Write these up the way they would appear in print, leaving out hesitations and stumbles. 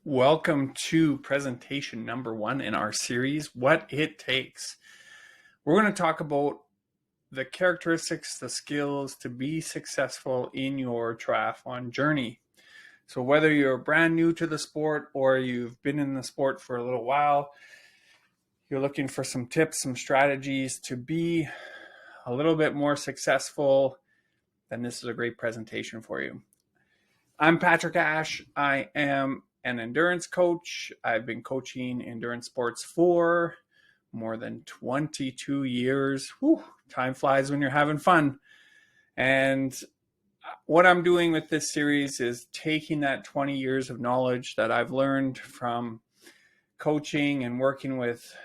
Welcome to presentation number 1 in our series, What It Takes. We're going to talk about the characteristics, the skills to be successful in your triathlon journey. So whether you're brand new to the sport or you've been in the sport for a little while, you're looking for some tips, some strategies to be a little bit more successful, then this is a great presentation for you. I'm Patrick Ash. I am an endurance coach. I've been coaching endurance sports for more than 22 years. Whew, time flies when you're having fun. And what I'm doing with this series is taking that 20 years of knowledge that I've learned from coaching and working with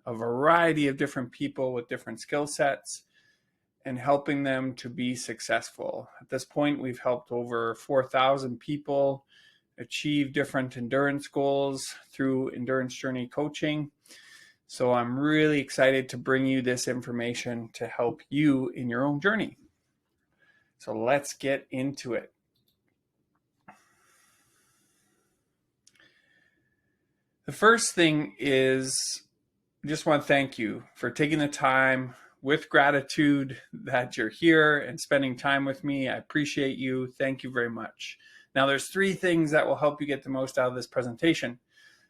a variety of different people with different skill sets and helping them to be successful. At this point, we've helped over 4,000 people achieve different endurance goals through Endurance Journey coaching. So I'm really excited to bring you this information to help you in your own journey. So let's get into it. The first thing is, I just want to thank you for taking the time with gratitude that you're here and spending time with me. I appreciate you. Thank you very much. Now, there's 3 things that will help you get the most out of this presentation.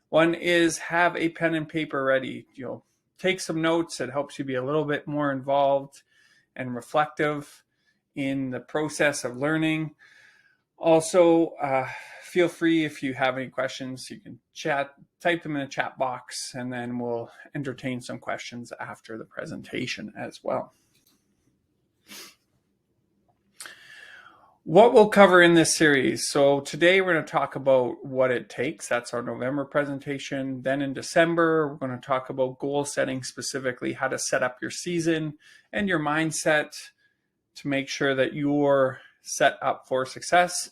One is have a pen and paper ready. You'll take some notes. It helps you be a little bit more involved and reflective in the process of learning. Also, feel free if you have any questions, you can type them in the chat box, and then we'll entertain some questions after the presentation as well. What we'll cover in this series. So today we're going to talk about what it takes. That's our November presentation. Then in December, we're going to talk about goal setting, specifically how to set up your season and your mindset to make sure that you're set up for success.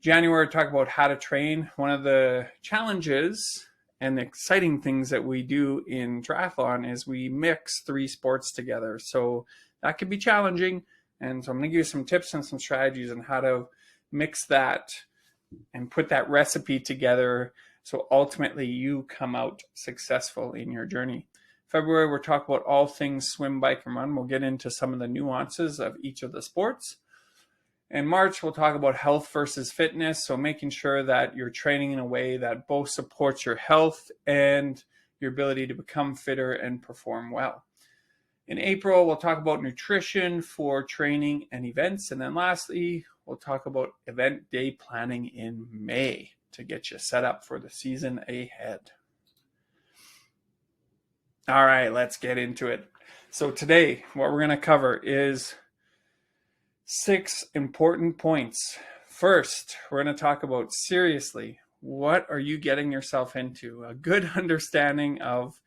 January, talk about how to train. One of the challenges and the exciting things that we do in triathlon is we mix 3 sports together. So that can be challenging. And so I'm going to give you some tips and some strategies on how to mix that and put that recipe together so ultimately you come out successful in your journey. February, we're talking about all things swim, bike, and run. We'll get into some of the nuances of each of the sports. In March, we'll talk about health versus fitness, so making sure that you're training in a way that both supports your health and your ability to become fitter and perform well. In April, we'll talk about nutrition for training and events. And then lastly, we'll talk about event day planning in May to get you set up for the season ahead. All right, let's get into it. So today, what we're going to cover is 6 important points. First, we're going to talk about seriously, what are you getting yourself into? A good understanding of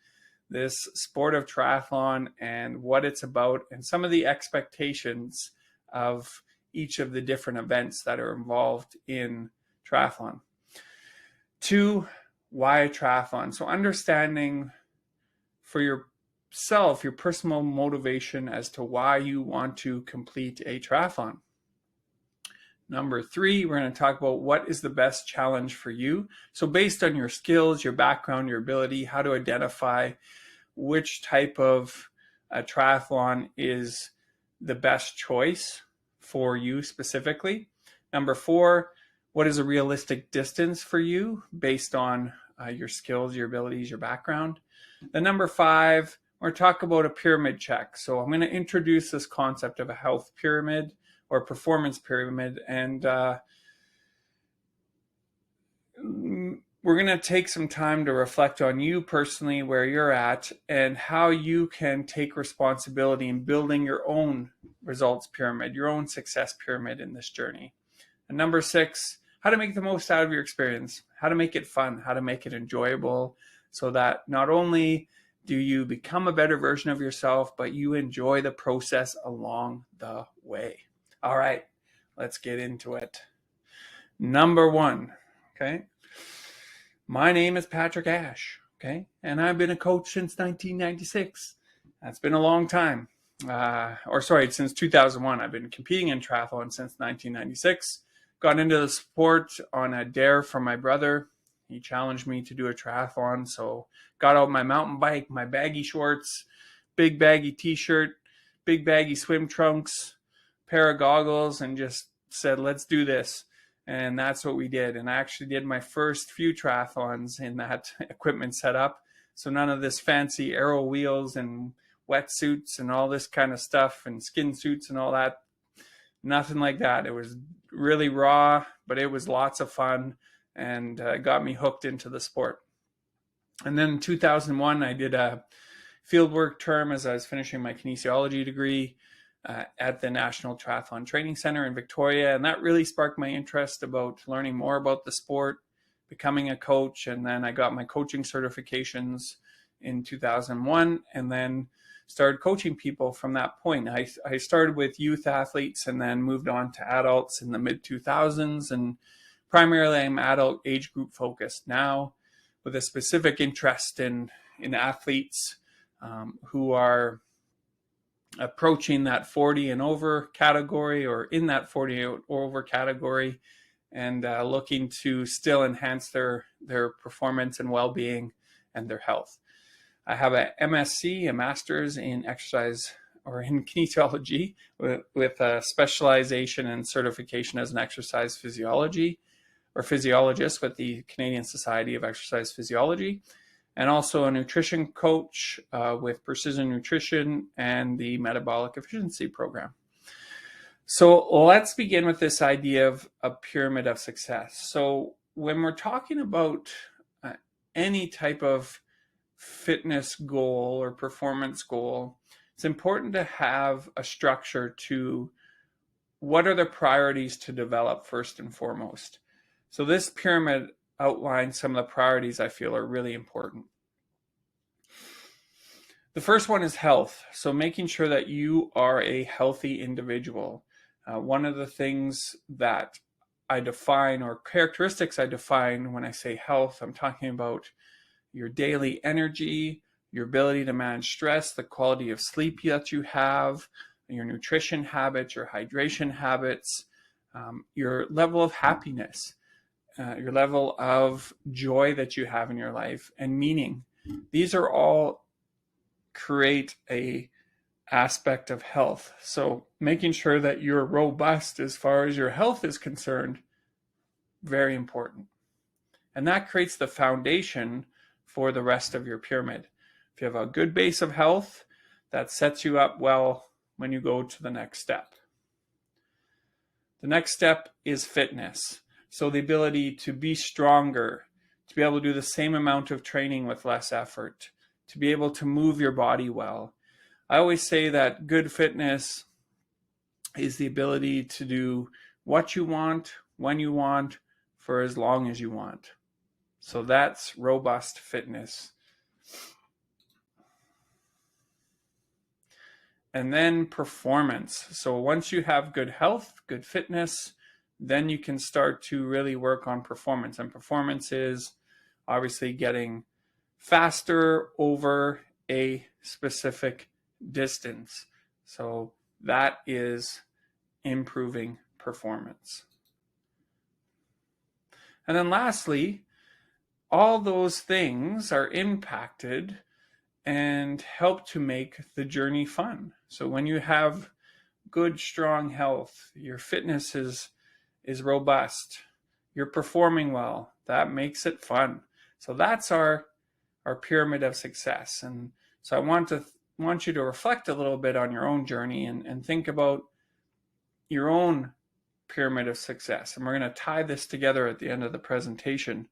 this sport of triathlon and what it's about and some of the expectations of each of the different events that are involved in triathlon. 2, why triathlon? So understanding for yourself, your personal motivation as to why you want to complete a triathlon. Number 3, we're going to talk about what is the best challenge for you. So based on your skills, your background, your ability, how to identify which type of triathlon is the best choice for you specifically. Number 4, what is a realistic distance for you based on your skills, your abilities, your background. Then number 5, we're talking about a pyramid check. So I'm going to introduce this concept of a health pyramid or performance pyramid, and we're going to take some time to reflect on you personally, where you're at, and how you can take responsibility in building your own results pyramid, your own success pyramid in this journey. And number 6, how to make the most out of your experience, how to make it fun, how to make it enjoyable, so that not only do you become a better version of yourself, but you enjoy the process along the way. All right, let's get into it. Number 1, okay? My name is Patrick Ash, okay? And I've been a coach since 1996. That's been a long time. Since 2001. I've been competing in triathlon since 1996. Got into the sport on a dare from my brother. He challenged me to do a triathlon. So got out my mountain bike, my baggy shorts, big baggy t-shirt, big baggy swim trunks, pair of goggles, and just said, let's do this. And that's what we did. And I actually did my first few triathlons in that equipment setup. So none of this fancy aero wheels and wetsuits and all this kind of stuff and skin suits and all that. Nothing like that. It was really raw, but it was lots of fun and got me hooked into the sport. And then in 2001, I did a fieldwork term as I was finishing my kinesiology degree at the National Triathlon Training Center in Victoria. And that really sparked my interest about learning more about the sport, becoming a coach. And then I got my coaching certifications in 2001 and then started coaching people from that point. I started with youth athletes and then moved on to adults in the mid 2000s. And primarily I'm adult age group focused now with a specific interest in athletes who are approaching that 40 and over category or in that 40 or over category and looking to still enhance their performance and well-being and their health. I have a MSc, a master's in exercise or in kinesiology with a specialization and certification as an exercise physiology or physiologist with the Canadian Society of Exercise Physiology, and also a nutrition coach with Precision Nutrition and the Metabolic Efficiency Program. So let's begin with this idea of a pyramid of success. So when we're talking about any type of fitness goal or performance goal, it's important to have a structure to what are the priorities to develop first and foremost. So this pyramid outlines some of the priorities I feel are really important. The first one is health. So making sure that you are a healthy individual. One of the things that I define or characteristics I define when I say health, I'm talking about your daily energy, your ability to manage stress, the quality of sleep that you have, your nutrition habits, your hydration habits, your level of happiness, your level of joy that you have in your life, and meaning. These are all create a aspect of health. So making sure that you're robust as far as your health is concerned, very important. And that creates the foundation for the rest of your pyramid. If you have a good base of health, that sets you up well when you go to the next step. The next step is fitness. So the ability to be stronger, to be able to do the same amount of training with less effort, to be able to move your body well. I always say that good fitness is the ability to do what you want, when you want, for as long as you want. So that's robust fitness. And then performance. So once you have good health, good fitness, then you can start to really work on performance. And performance is obviously getting faster over a specific distance. So that is improving performance. And then lastly, all those things are impacted and help to make the journey fun. So when you have good, strong health, your fitness is robust, you're performing well, that makes it fun. So that's our pyramid of success. And so I want you to reflect a little bit on your own journey and think about your own pyramid of success. And we're going to tie this together at the end of the presentation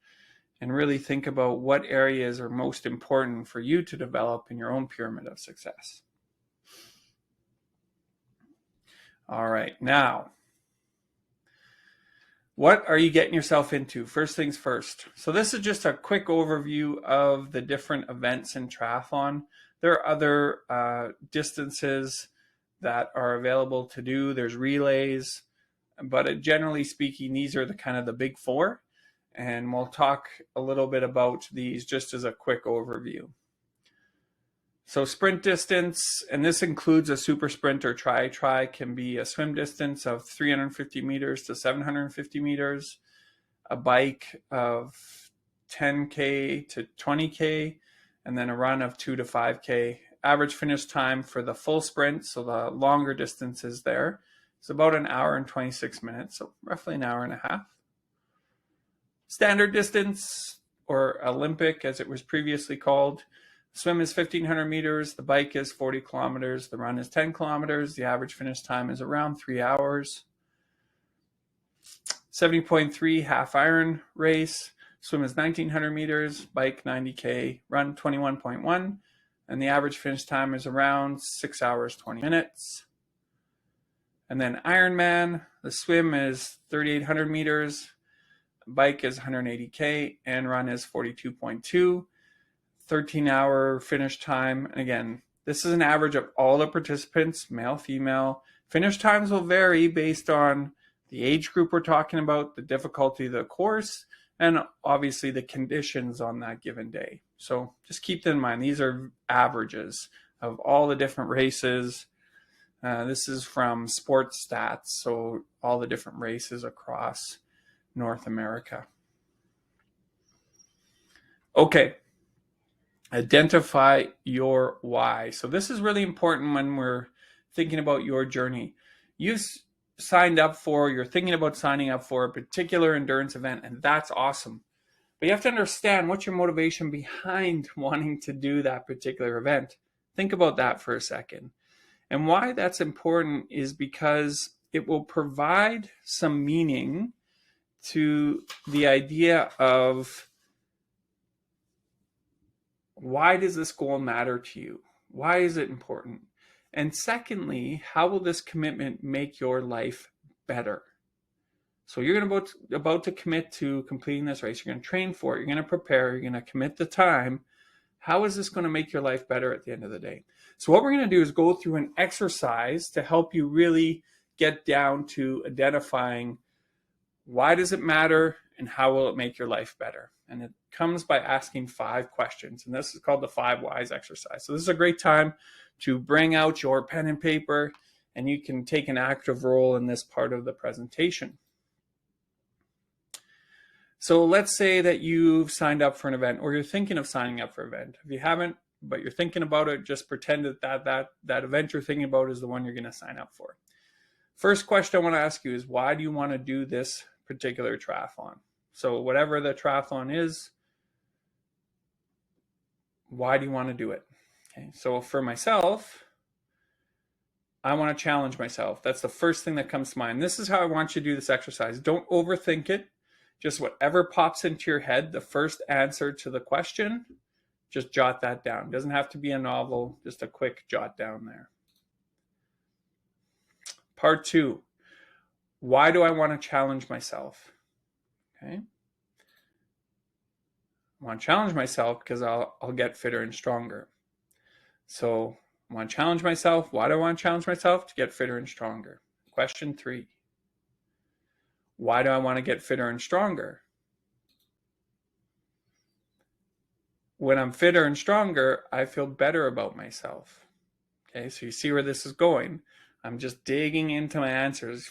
and really think about what areas are most important for you to develop in your own pyramid of success. All right, now, what are you getting yourself into? First things first. So this is just a quick overview of the different events in triathlon. There are other distances that are available to do. There's relays, but generally speaking, these are the kind of the big four. And we'll talk a little bit about these just as a quick overview. So sprint distance, and this includes a super sprint or tri, can be a swim distance of 350 meters to 750 meters, a bike of 10K to 20K, and then a run of 2 to 5K. Average finish time for the full sprint, so the longer distances there, is about an hour and 26 minutes, so roughly an hour and a half. Standard distance, or Olympic as it was previously called, swim is 1,500 meters, the bike is 40 kilometers, the run is 10 kilometers, the average finish time is around 3 hours. 70.3 half iron race, swim is 1,900 meters, bike 90K, run 21.1, and the average finish time is around 6 hours, 20 minutes. And then Ironman, the swim is 3,800 meters, bike is 180K, and run is 42.2, 13-hour finish time. And again, this is an average of all the participants, male, female. Finish times will vary based on the age group we're talking about, the difficulty of the course, and obviously the conditions on that given day. So just keep that in mind. These are averages of all the different races. This is from Sports Stats, so all the different races across North America. Okay, identify your why. So this is really important when we're thinking about your journey. You've signed up for, you're thinking about signing up for a particular endurance event, and that's awesome. But you have to understand what's your motivation behind wanting to do that particular event. Think about that for a second. And why that's important is because it will provide some meaning to the idea of why does this goal matter to you? Why is it important? And secondly, how will this commitment make your life better? So you're about to commit to completing this race. You're going to train for it. You're going to prepare. You're going to commit the time. How is this going to make your life better at the end of the day? So what we're going to do is go through an exercise to help you really get down to identifying why does it matter and how will it make your life better. And it comes by asking 5 questions. And this is called the 5 whys exercise. So this is a great time to bring out your pen and paper, and you can take an active role in this part of the presentation. So let's say that you've signed up for an event, or you're thinking of signing up for an event. If you haven't, but you're thinking about it, just pretend that event you're thinking about is the one you're going to sign up for. First question I want to ask you is, why do you want to do this particular triathlon? So whatever the triathlon is, why do you want to do it? Okay, so for myself, I want to challenge myself. That's the first thing that comes to mind. This is how I want you to do this exercise. Don't overthink it. Just whatever pops into your head, the first answer to the question, just jot that down. It doesn't have to be a novel, just a quick jot down there. Part 2, why do I want to challenge myself? Okay. I want to challenge myself because I'll get fitter and stronger. So I want to challenge myself. Why do I want to challenge myself? To get fitter and stronger. Question 3. Why do I want to get fitter and stronger? When I'm fitter and stronger, I feel better about myself. Okay, so you see where this is going. I'm just digging into my answers,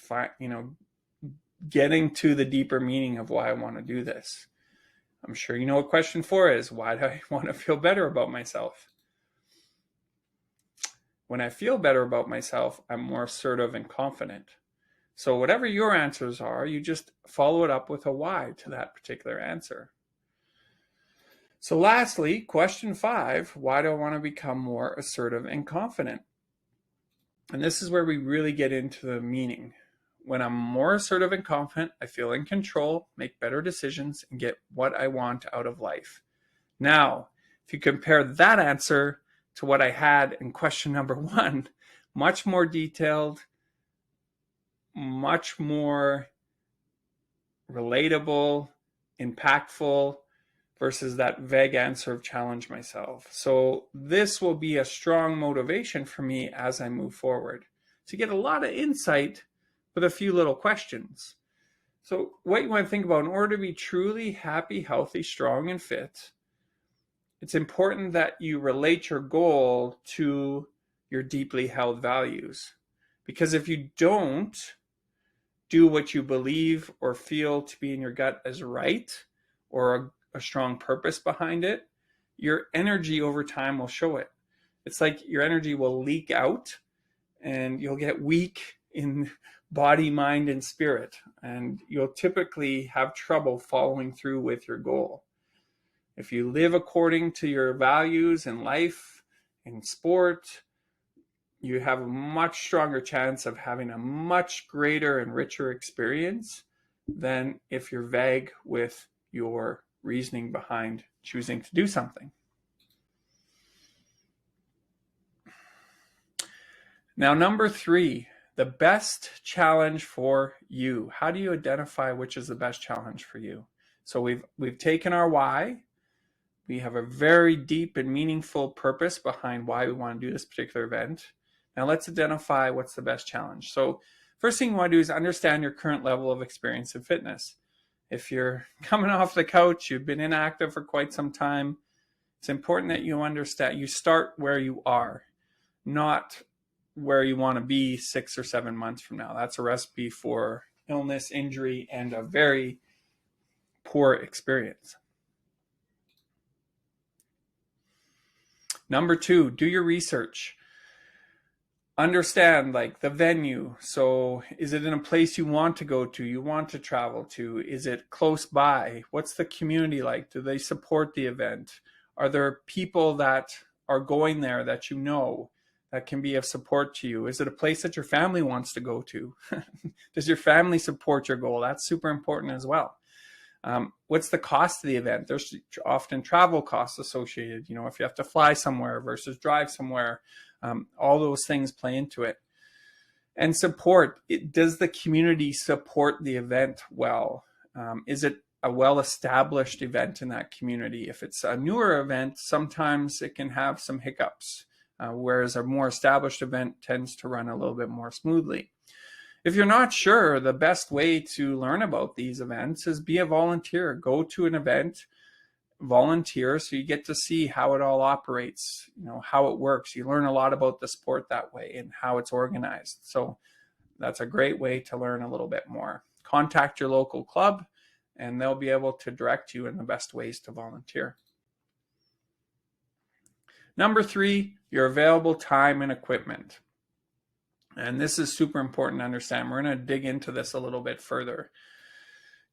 getting to the deeper meaning of why I want to do this. I'm sure you know what question 4 is. Why do I want to feel better about myself? When I feel better about myself, I'm more assertive and confident. So whatever your answers are, you just follow it up with a why to that particular answer. So lastly, question 5, why do I want to become more assertive and confident? And this is where we really get into the meaning. When I'm more assertive and confident, I feel in control, make better decisions, and get what I want out of life. Now, if you compare that answer to what I had in question number 1, much more detailed, much more relatable, impactful, versus that vague answer of challenge myself. So this will be a strong motivation for me as I move forward to get a lot of insight with a few little questions. So what you want to think about, in order to be truly happy, healthy, strong, and fit, it's important that you relate your goal to your deeply held values. Because if you don't do what you believe or feel to be in your gut as right, or a strong purpose behind it, your energy over time will show it. It's like your energy will leak out and you'll get weak in body, mind, and spirit. And you'll typically have trouble following through with your goal. If you live according to your values in life, in sport, you have a much stronger chance of having a much greater and richer experience than if you're vague with your reasoning behind choosing to do something. Now, number 3, the best challenge for you. How do you identify which is the best challenge for you? So we've taken our why. We have a very deep and meaningful purpose behind why we want to do this particular event. Now let's identify what's the best challenge. So first thing you want to do is understand your current level of experience in fitness. If you're coming off the couch, you've been inactive for quite some time, it's important that you understand, you start where you are, not where you want to be 6 or 7 months from now. That's a recipe for illness, injury, and a very poor experience. Number 2, do your research. Understand like the venue. So is it in a place you want to go to, you want to travel to? Is it close by? What's the community like? Do they support the event? Are there people that are going there that you know that can be of support to you? Is it a place that your family wants to go to? Does your family support your goal? That's super important as well. What's the cost of the event? There's often travel costs associated, you know, if you have to fly somewhere versus drive somewhere, all those things play into it. And support, does the community support the event well? Is it a well-established event in that community? If it's a newer event, sometimes it can have some hiccups, whereas a more established event tends to run a little bit more smoothly. If you're not sure, the best way to learn about these events is be a volunteer. Go to an event, volunteer, so you get to see how it all operates, you know, how it works. You learn a lot about the sport that way and how it's organized. So that's a great way to learn a little bit more. Contact your local club and they'll be able to direct you in the best ways to volunteer. Number 3, your available time and equipment. And this is super important to understand. We're going to dig into this a little bit further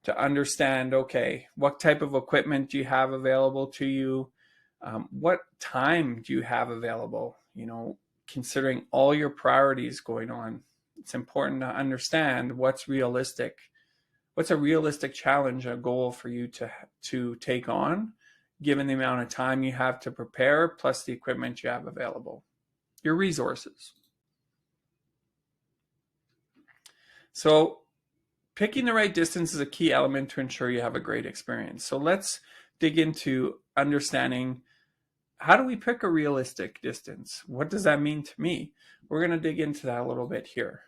to understand, okay, what type of equipment do you have available to you? What time do you have available? You know, considering all your priorities going on, it's important to understand what's realistic. What's a realistic challenge, a goal for you to take on, given the amount of time you have to prepare, plus the equipment you have available, your resources. So picking the right distance is a key element to ensure you have a great experience. So let's dig into understanding, how do we pick a realistic distance? What does that mean to me? We're going to dig into that a little bit here.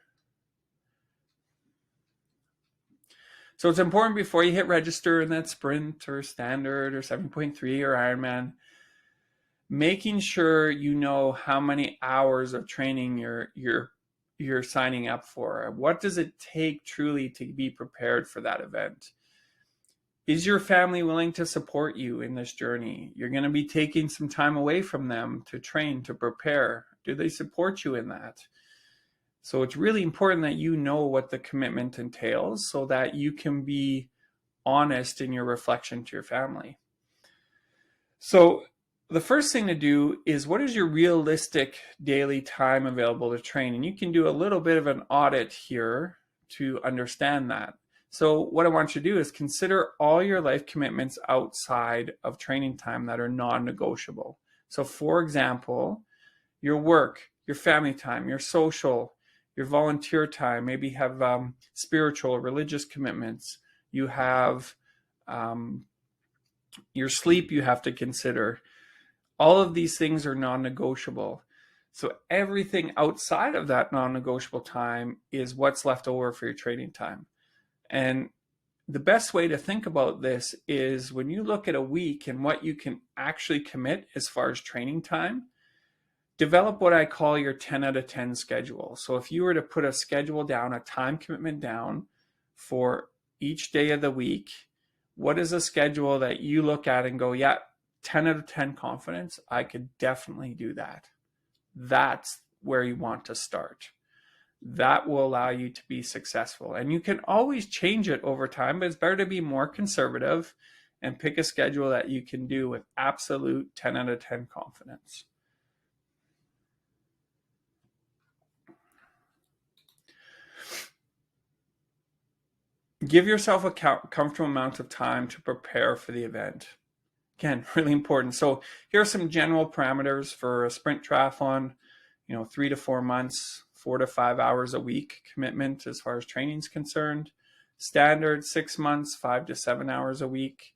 So it's important before you hit register in that sprint or standard or 7.3 or Ironman, making sure you know how many hours of training you're signing up for. What does it take truly to be prepared for that event? Is your family willing to support you in this journey? You're going to be taking some time away from them to train, to prepare. Do they support you in that? So it's really important that you know what the commitment entails so that you can be honest in your reflection to your family. So the first thing to do is, what is your realistic daily time available to train? And you can do a little bit of an audit here to understand that. So what I want you to do is consider all your life commitments outside of training time that are non-negotiable. So for example, your work, your family time, your social, your volunteer time, maybe you have spiritual or religious commitments. You have your sleep you have to consider. All of these things are non-negotiable. So everything outside of that non-negotiable time is what's left over for your training time. And the best way to think about this is when you look at a week and what you can actually commit as far as training time, develop what I call your 10 out of 10 schedule. So if you were to put a schedule down, a time commitment down for each day of the week, What is a schedule that you look at and go, yeah, 10 out of 10 confidence, I could definitely do that. That's where you want to start. That will allow you to be successful. And you can always change it over time, but it's better to be more conservative and pick a schedule that you can do with absolute 10 out of 10 confidence. Give yourself a comfortable amount of time to prepare for the event. Again, really important. So here are some general parameters for a sprint triathlon. 3 to 4 months, 4 to 5 hours a week commitment as far as training is concerned. Standard 6 months, 5 to 7 hours a week.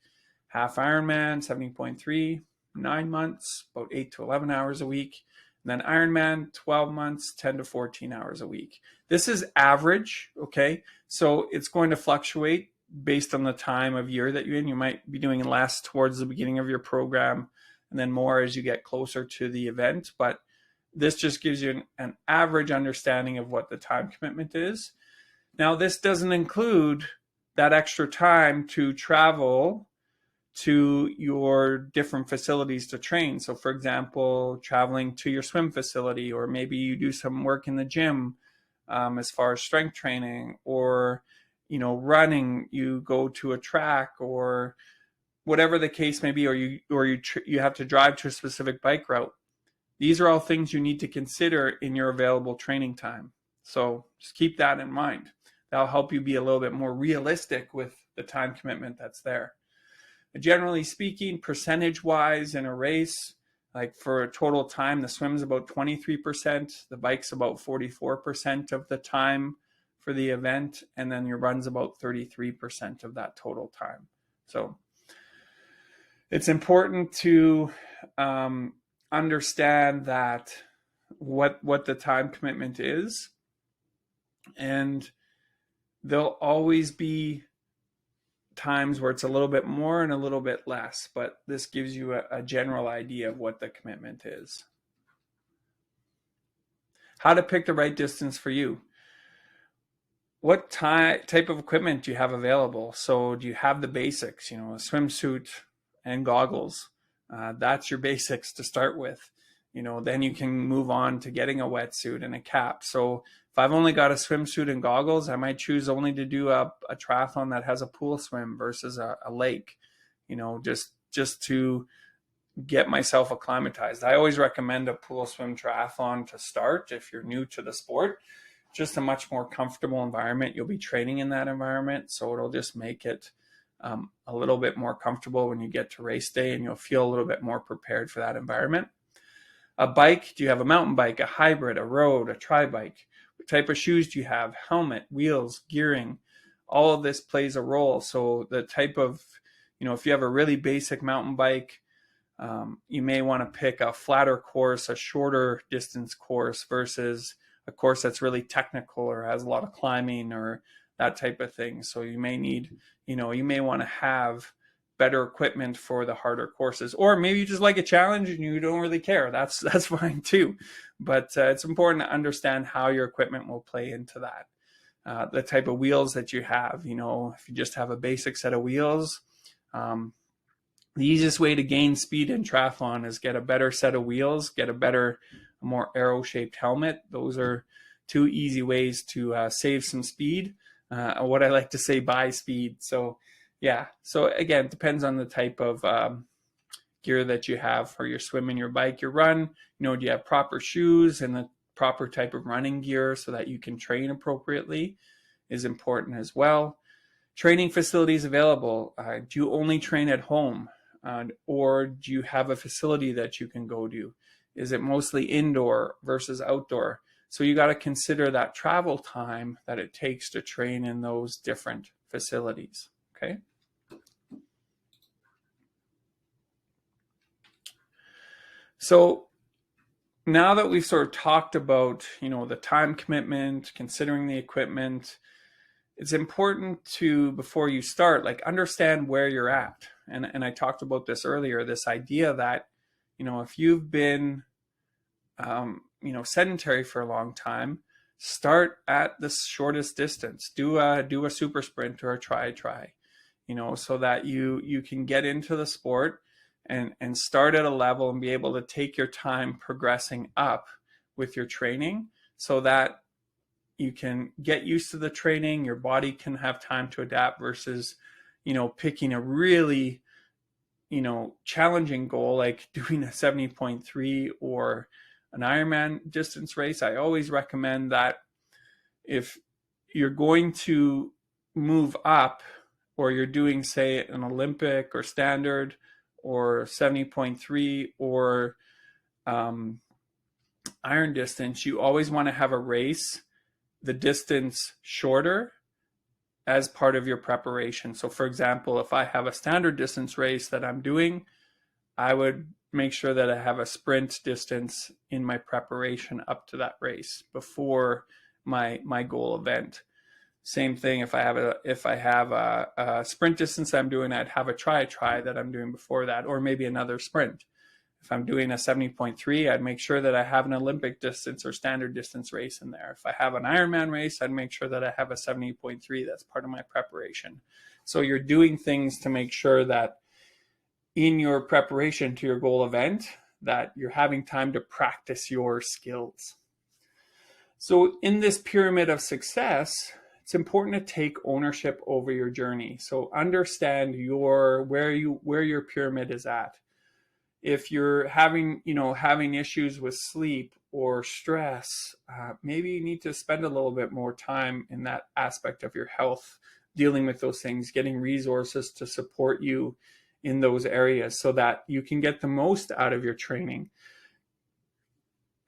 Half Ironman 70.3, 9 months, about 8 to 11 hours a week. And then Ironman 12 months, 10 to 14 hours a week. This is average, okay? So it's going to fluctuate based on the time of year that you're in. You might be doing less towards the beginning of your program and then more as you get closer to the event. But this just gives you an average understanding of what the time commitment is. Now, this doesn't include that extra time to travel to your different facilities to train. So for example, traveling to your swim facility, or maybe you do some work in the gym as far as strength training, or running, you go to a track, or whatever the case may be, or you have to drive to a specific bike route. These are all things you need to consider in your available training time. So just keep that in mind. That'll help you be a little bit more realistic with the time commitment that's there. Generally speaking, percentage-wise in a race, like for a total time, the swim's about 23%, the bike's about 44% of the time for the event, and then your run's about 33% of that total time. So it's important to understand that what the time commitment is, and there'll always be times where it's a little bit more and a little bit less, but this gives you a general idea of what the commitment is. How to pick the right distance for you. What type of equipment do you have available? So do you have the basics, a swimsuit and goggles? That's your basics to start with. Then you can move on to getting a wetsuit and a cap. So if I've only got a swimsuit and goggles, I might choose only to do a triathlon that has a pool swim versus a lake, just to get myself acclimatized. I always recommend a pool swim triathlon to start if you're new to the sport. Just a much more comfortable environment. You'll be training in that environment, so it'll just make it a little bit more comfortable when you get to race day, and you'll feel a little bit more prepared for that environment. A bike, do you have a mountain bike, a hybrid, a road, a tri-bike? What type of shoes do you have? Helmet, wheels, gearing, all of this plays a role. So the type of, if you have a really basic mountain bike, you may want to pick a flatter course, a shorter distance course versus a course that's really technical or has a lot of climbing or that type of thing. So you may need, you may want to have better equipment for the harder courses, or maybe you just like a challenge and you don't really care. That's fine too. But it's important to understand how your equipment will play into that. The type of wheels that you have, if you just have a basic set of wheels, the easiest way to gain speed in triathlon is get a better set of wheels, get a more arrow-shaped helmet. Those are two easy ways to save some speed. What I like to say, buy speed. So yeah. So again, it depends on the type of gear that you have for your swim and your bike, your run. Do you have proper shoes and the proper type of running gear so that you can train appropriately is important as well. Training facilities available. Do you only train at home? Or do you have a facility that you can go to? Is it mostly indoor versus outdoor? So you got to consider that travel time that it takes to train in those different facilities. Okay. So now that we've sort of talked about, the time commitment, considering the equipment, it's important to, before you start, understand where you're at. And I talked about this earlier, this idea that, if you've been, sedentary for a long time, start at the shortest distance. Do a super sprint or a try. so that you can get into the sport and start at a level and be able to take your time progressing up with your training, so that you can get used to the training, your body can have time to adapt, versus, picking a really, challenging goal like doing a 70.3 or an Ironman distance race. I always recommend that if you're going to move up, or you're doing, say, an Olympic or standard or 70.3 or iron distance, you always want to have a race the distance shorter as part of your preparation. So for example, if I have a standard distance race that I'm doing, I would make sure that I have a sprint distance in my preparation up to that race before my goal event. Same thing, if I have a sprint distance I'm doing, I'd have a try that I'm doing before that, or maybe another sprint. If I'm doing a 70.3, I'd make sure that I have an Olympic distance or standard distance race in there. If I have an Ironman race, I'd make sure that I have a 70.3. That's part of my preparation. So you're doing things to make sure that in your preparation to your goal event, that you're having time to practice your skills. So in this pyramid of success, it's important to take ownership over your journey. So understand where your pyramid is at. If you're having issues with sleep or stress, maybe you need to spend a little bit more time in that aspect of your health, dealing with those things, getting resources to support you in those areas so that you can get the most out of your training.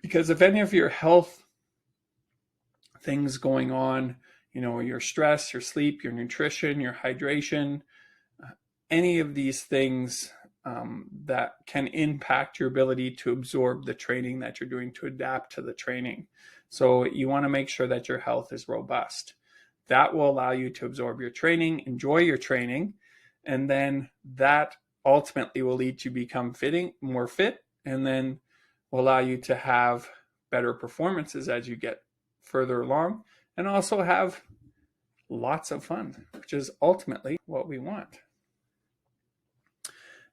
Because if any of your health things going on, your stress, your sleep, your nutrition, your hydration, any of these things that can impact your ability to absorb the training that you're doing, to adapt to the training. So you want to make sure that your health is robust. That will allow you to absorb your training, enjoy your training, and then that ultimately will lead to become more fit, and then will allow you to have better performances as you get further along, and also have lots of fun, which is ultimately what we want.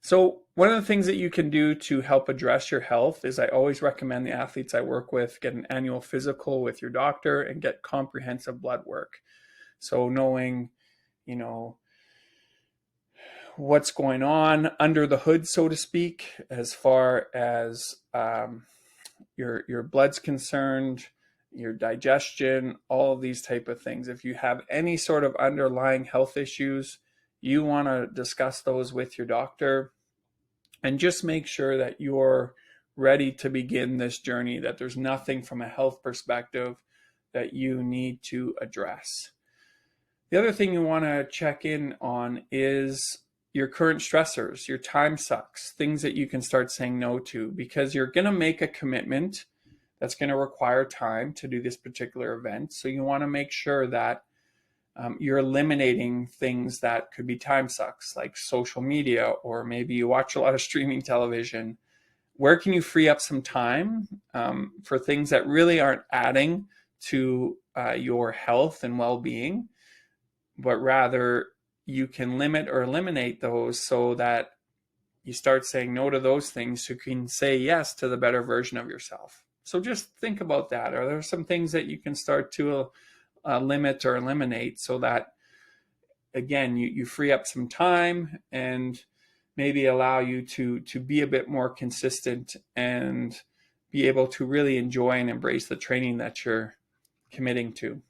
So one of the things that you can do to help address your health is, I always recommend the athletes I work with get an annual physical with your doctor and get comprehensive blood work. So knowing, what's going on under the hood, so to speak, as far as your blood's concerned, your digestion, all of these type of things. If you have any sort of underlying health issues, you want to discuss those with your doctor and just make sure that you're ready to begin this journey, that there's nothing from a health perspective that you need to address. The other thing you want to check in on is your current stressors, your time sucks, things that you can start saying no to, because you're going to make a commitment that's going to require time to do this particular event. So you want to make sure that you're eliminating things that could be time sucks, like social media, or maybe you watch a lot of streaming television. Where can you free up some time for things that really aren't adding to your health and well-being, but rather you can limit or eliminate those, so that you start saying no to those things so you can say yes to the better version of yourself. So just think about that. Are there some things that you can start to limit or eliminate, so that, again, you free up some time and maybe allow you to be a bit more consistent and be able to really enjoy and embrace the training that you're committing to.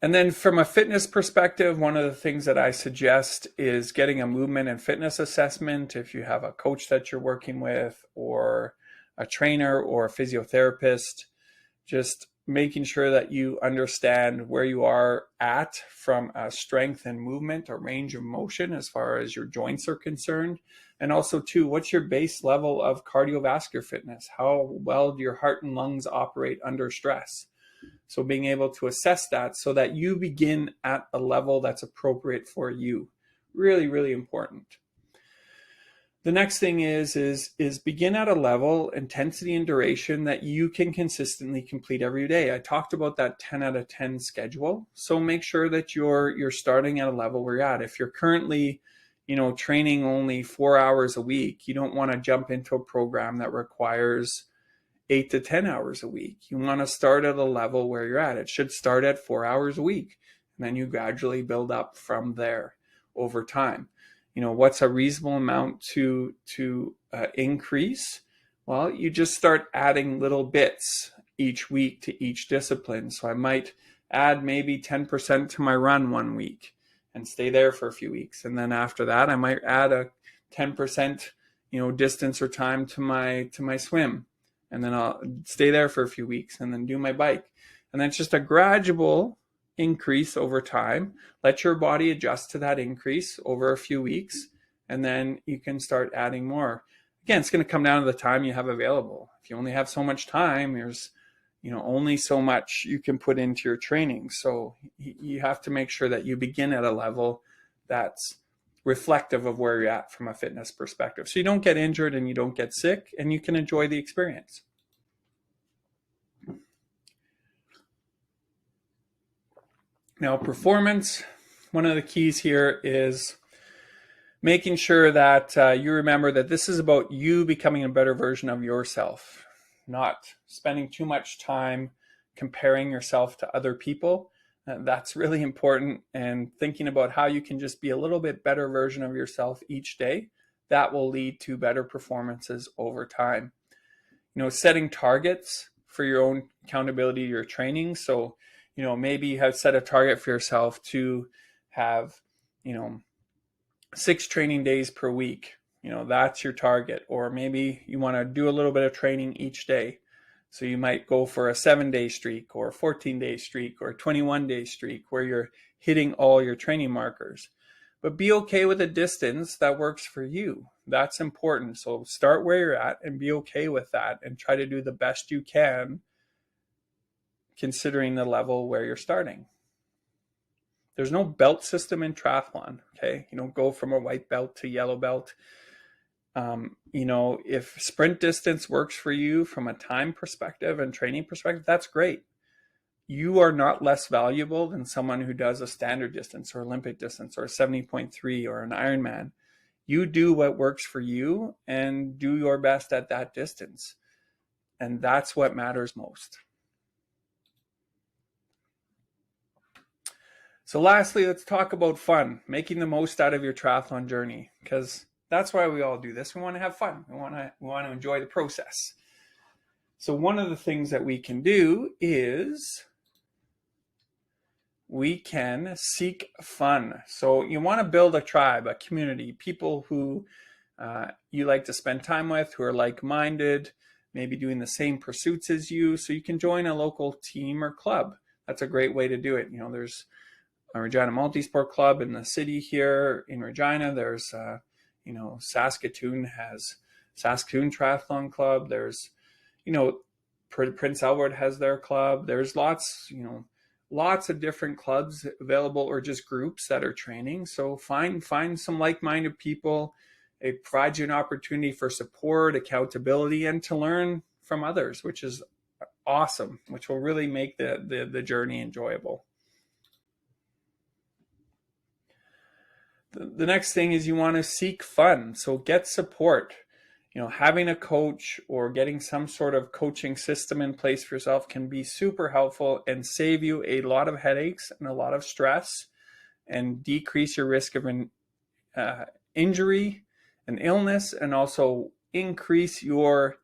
And then from a fitness perspective, one of the things that I suggest is getting a movement and fitness assessment. If you have a coach that you're working with, or a trainer or a physiotherapist, just making sure that you understand where you are at from a strength and movement or range of motion as far as your joints are concerned. And also too, what's your base level of cardiovascular fitness? How well do your heart and lungs operate under stress? So being able to assess that so that you begin at a level that's appropriate for you. Really, really important. The next thing is begin at a level, intensity, and duration that you can consistently complete every day. I talked about that 10 out of 10 schedule. So make sure that you're starting at a level where you're at. If you're currently, training only 4 hours a week, you don't want to jump into a program that requires 8 to 10 hours a week. You want to start at a level where you're at. It should start at 4 hours a week, and then you gradually build up from there over time. What's a reasonable amount to increase? Well, you just start adding little bits each week to each discipline. So I might add maybe 10% to my run one week and stay there for a few weeks. And then after that, I might add a 10%, distance or time to my swim. And then I'll stay there for a few weeks and then do my bike. And then it's just a gradual increase over time. Let your body adjust to that increase over a few weeks, and then you can start adding more. Again, it's going to come down to the time you have available. If you only have so much time, there's only so much you can put into your training. So you have to make sure that you begin at a level that's reflective of where you're at from a fitness perspective, so you don't get injured and you don't get sick, and you can enjoy the experience. Now, performance, one of the keys here is making sure that you remember that this is about you becoming a better version of yourself, not spending too much time comparing yourself to other people. That's really important, and thinking about how you can just be a little bit better version of yourself each day. That will lead to better performances over time. Setting targets for your own accountability to your training. So maybe you have set a target for yourself to have, 6 training days per week. That's your target. Or maybe you want to do a little bit of training each day. So you might go for a 7-day streak or a 14-day streak or a 21-day streak where you're hitting all your training markers. But be okay with a distance that works for you. That's important. So start where you're at and be okay with that, and try to do the best you can considering the level where you're starting. There's no belt system in triathlon, okay? You don't go from a white belt to yellow belt. If sprint distance works for you from a time perspective and training perspective, that's great. You are not less valuable than someone who does a standard distance or Olympic distance or a 70.3 or an Ironman. You do what works for you and do your best at that distance. And that's what matters most. So lastly, let's talk about fun, making the most out of your triathlon journey, because that's why we all do this. We want to have fun. We want to enjoy the process. So one of the things that we can do is we can seek fun. So you want to build a tribe, a community, people who you like to spend time with, who are like-minded, maybe doing the same pursuits as you. So you can join a local team or club. That's a great way to do it. There's a Regina Multisport Club in the city here in Regina. There's, Saskatoon has Saskatoon Triathlon Club. There's, Prince Albert has their club. There's lots of different clubs available, or just groups that are training. So find some like-minded people. It provides you an opportunity for support, accountability, and to learn from others, which is awesome, which will really make the journey enjoyable. The next thing is you want to seek fun. So get support. Having a coach or getting some sort of coaching system in place for yourself can be super helpful and save you a lot of headaches and a lot of stress, and decrease your risk of an injury and illness, and also increase your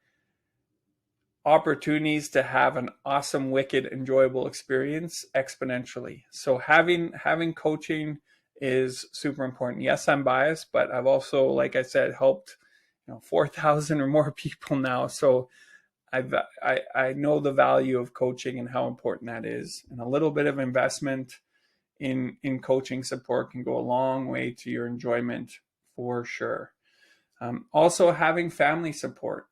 opportunities to have an awesome, wicked, enjoyable experience exponentially. So having coaching is super important. Yes, I'm biased, but I've also, like I said, helped 4,000 or more people now. So I know the value of coaching and how important that is. And a little bit of investment in coaching support can go a long way to your enjoyment for sure. Also having family support,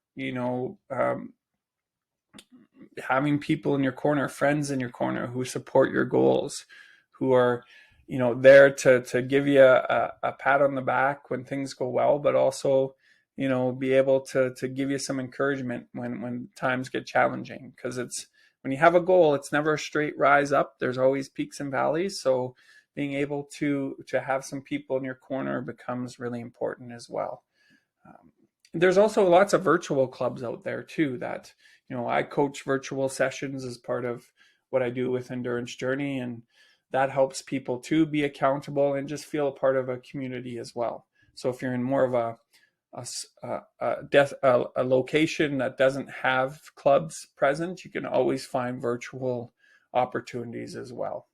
having people in your corner, friends in your corner who support your goals, who are there to give you a pat on the back when things go well, but also be able to give you some encouragement when times get challenging. Because it's when you have a goal, it's never a straight rise up. There's always peaks and valleys. So being able to have some people in your corner becomes really important as well. There's also lots of virtual clubs out there too that, I coach virtual sessions as part of what I do with Endurance Journey, and that helps people to be accountable and just feel a part of a community as well. So if you're in more of a location that doesn't have clubs present, you can always find virtual opportunities as well.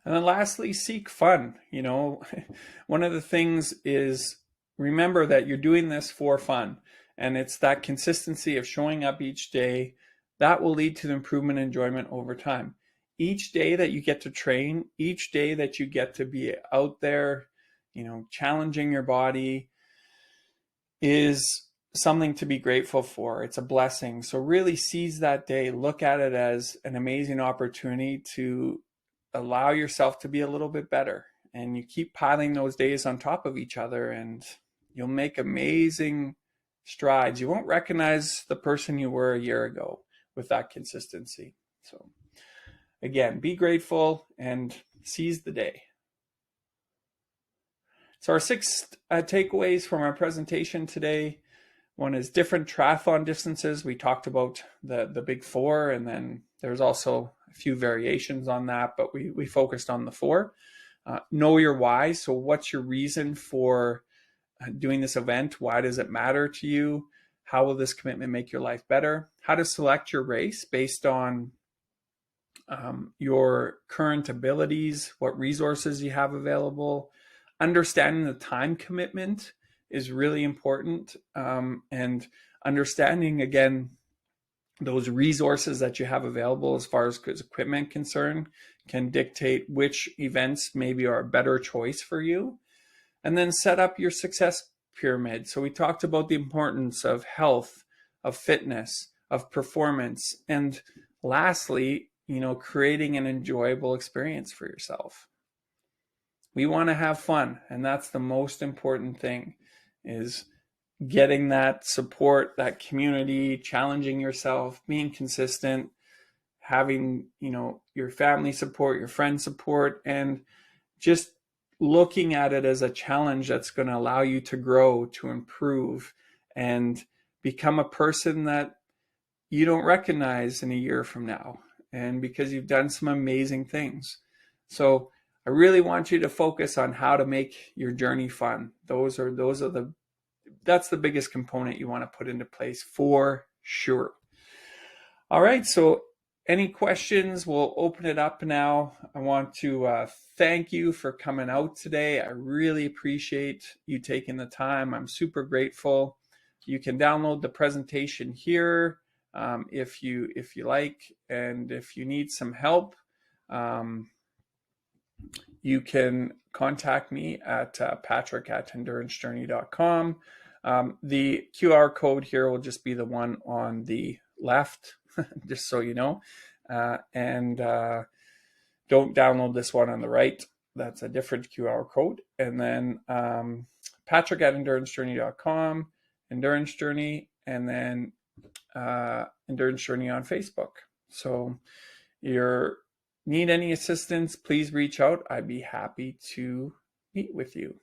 And then lastly, seek fun. One of the things is remember that you're doing this for fun. And it's that consistency of showing up each day that will lead to the improvement and enjoyment over time. Each day that you get to train, each day that you get to be out there, challenging your body is something to be grateful for. It's a blessing. So really seize that day. Look at it as an amazing opportunity to allow yourself to be a little bit better. And you keep piling those days on top of each other and you'll make amazing strides. You won't recognize the person you were a year ago with that consistency. So again, be grateful and seize the day. So our 6 takeaways from our presentation today. One is different triathlon distances. We talked about the big 4, and then there's also a few variations on that, but we focused on the 4. Know your why. So what's your reason for doing this event? Why does it matter to you? How will this commitment make your life better? How to select your race based on your current abilities, what resources you have available. Understanding the time commitment is really important, and understanding, again, those resources that you have available as far as equipment concerned can dictate which events maybe are a better choice for you. And then set up your success pyramid. So we talked about the importance of health, of fitness, of performance, and lastly, creating an enjoyable experience for yourself. We want to have fun, and that's the most important thing, is getting that support, that community, challenging yourself, being consistent, having, your family support, your friend support, and just looking at it as a challenge that's going to allow you to grow, to improve, and become a person that you don't recognize in a year from now. And because you've done some amazing things. So I really want you to focus on how to make your journey fun. That's the biggest component you want to put into place for sure. All right, so any questions? We'll open it up now. I want to thank you for coming out today. I really appreciate you taking the time. I'm super grateful. You can download the presentation here if you like, and if you need some help, you can contact me at patrick@endurancejourney.com. The QR code here will just be the one on the left, just so you know. And don't download this one on the right. That's a different QR code. And then patrick@endurancejourney.com, Endurance Journey, and then Endurance Journey on Facebook. So need any assistance, please reach out. I'd be happy to meet with you.